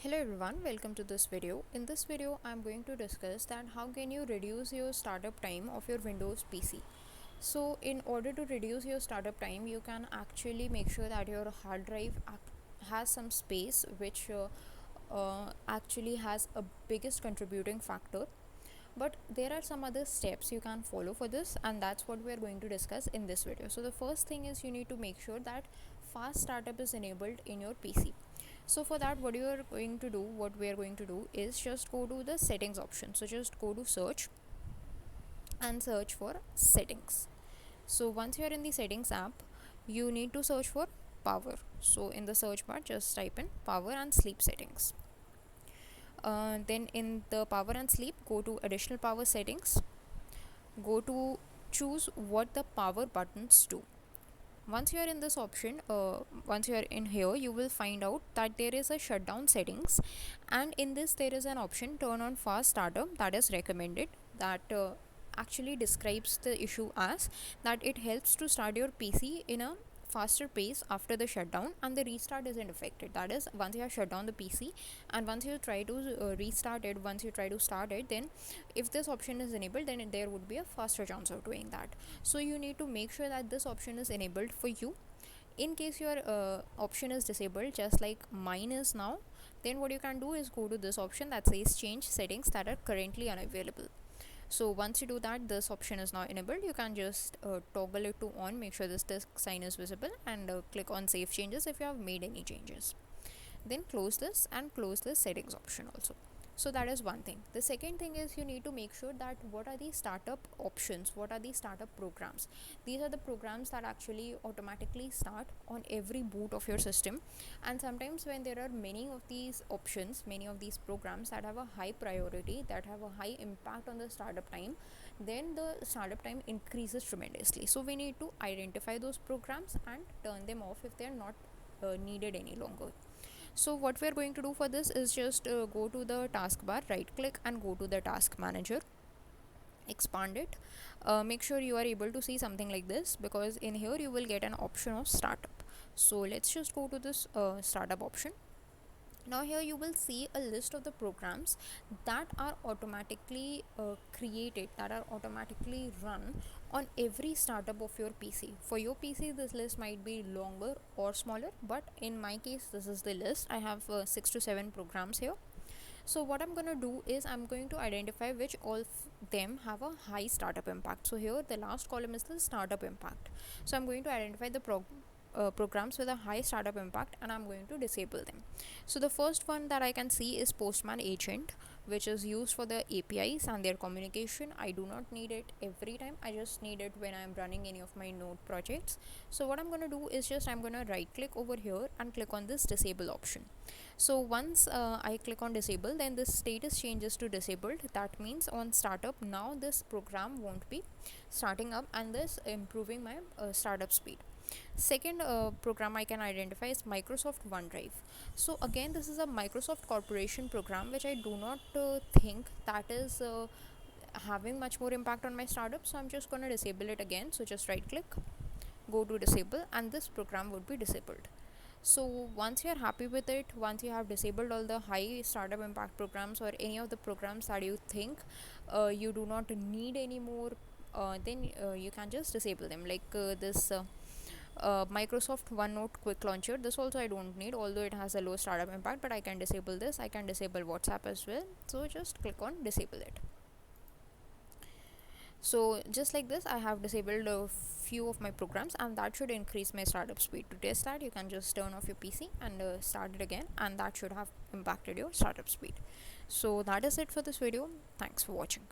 Hello everyone, welcome to this video. In this video, I'm going to discuss that how can you reduce your startup time of your Windows PC. So in order to reduce your startup time, you can actually make sure that your hard drive has some space which actually has a biggest contributing factor. But there are some other steps you can follow for this, and that's what we are going to discuss in this video. So the first thing is you need to make sure that fast startup is enabled in your PC. So for that, what we are going to do is just go to the settings option. So just go to search and search for settings. So once you are in the settings app, you need to search for power. So in the search bar, just type in power and sleep settings. Then in the power and sleep, go to additional power settings. Go to choose what the power buttons do. Once you are in this option, once you are in here, you will find out that there is a shutdown settings, and in this there is an option turn on fast startup that is recommended, that actually describes the issue as that it helps to start your PC in a faster pace after the shutdown, and the restart isn't affected. That is, once you have shut down the PC and once you try to restart it, once you try to start it, then if this option is enabled, then there would be a faster chance of doing that. So you need to make sure that this option is enabled for you. In case your option is disabled, just like mine is now, then what you can do is go to this option that says change settings that are currently unavailable. So once you do that, this option is now enabled. You can just toggle it to on, make sure this disk sign is visible, and click on save changes if you have made any changes. Then close this and close the settings option also. So that is one thing. The second thing is you need to make sure that what are the startup options, what are the startup programs. These are the programs that actually automatically start on every boot of your system, and sometimes when there are many of these options, many of these programs that have a high priority, that have a high impact on the startup time, then the startup time increases tremendously. So we need to identify those programs and turn them off if they are not needed any longer. So what we are going to do for this is just go to the taskbar, right click and go to the task manager, expand it. Make sure you are able to see something like this, because in here you will get an option of startup. So let's just go to this startup option. Now here you will see a list of the programs that are automatically created, that are automatically run on every startup of your PC. For your PC this list might be longer or smaller, but in my case this is the list. I have 6 to 7 programs here. So what I'm going to do is I'm going to identify which all of them have a high startup impact. So here the last column is the startup impact. So I'm going to identify the programs with a high startup impact, and I'm going to disable them. So the first one that I can see is Postman Agent, which is used for the APIs and their communication. I do not need it every time, I just need it when I'm running any of my node projects. So what I'm going to do is just I'm going to right click over here and click on this disable option. So once I click on disable, then this status changes to disabled. That means on startup now this program won't be starting up, and this improving my startup speed. Second program I can identify is Microsoft OneDrive. So again, this is a Microsoft Corporation program which I do not think that is having much more impact on my startup. So I'm just going to disable it again. So just right click, go to disable, and this program would be disabled. So once you are happy with it, once you have disabled all the high startup impact programs or any of the programs that you think you do not need anymore, then you can just disable them, like this Microsoft OneNote Quick Launcher. This also I don't need, although it has a low startup impact, but I can disable this. I can disable WhatsApp as well. So just click on disable it. So just like this, I have disabled a few of my programs, and that should increase my startup speed. To test that, you can just turn off your PC and start it again, and that should have impacted your startup speed. So that is it for this video. Thanks for watching.